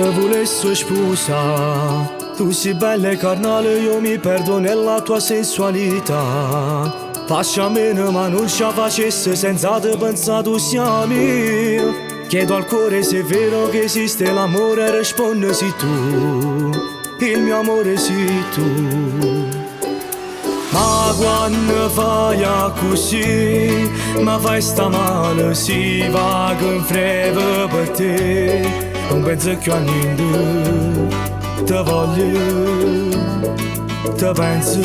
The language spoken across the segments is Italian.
volesso sposare. Tu sei bella e carnale, io mi perdo nella tua sensualità. Facciamene ma non ci facesse senza te pensare tu siamo. Chiedo al cuore se è vero che esiste l'amore e risponde sì tu. Il mio amore sei tu. Ma quando fai così, ma fai sta male, si va che in freve per te. Non penso più a niente, te voglio, te penso.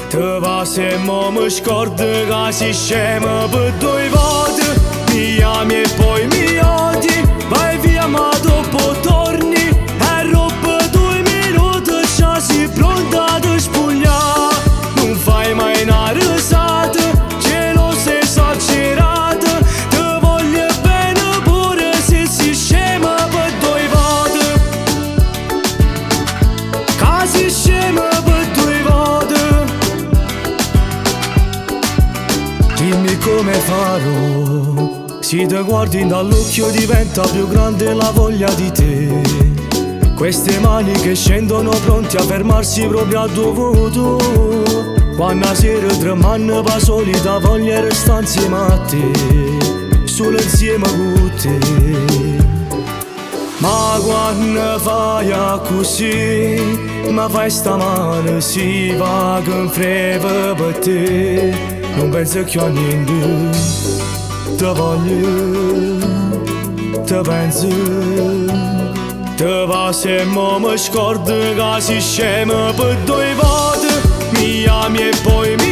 Te va se mo mi scordo che si scema per due volte. Mi ami e poi mi odi, vai via ma dopo torni. E roba 2 minuti già sei pronta ad spogliare. Non fai mai una risata, gelosa esagerata. Te voglio bene pure se si scema per due volte. Che si scema per due volte. Dimmi come farò, se ti guardi dall'occhio diventa più grande la voglia di te. Queste mani che scendono pronti a fermarsi proprio a dovuto. Quando sera tremano per solita voglia restare insieme a te, solo insieme con te. Ma quando fai così, ma fai sta mano, si va che in freve per te. Non penso più a niente, te voglio, te penso. Te va se mo mi scordo che si scema per due volte. Mi ami e poi mi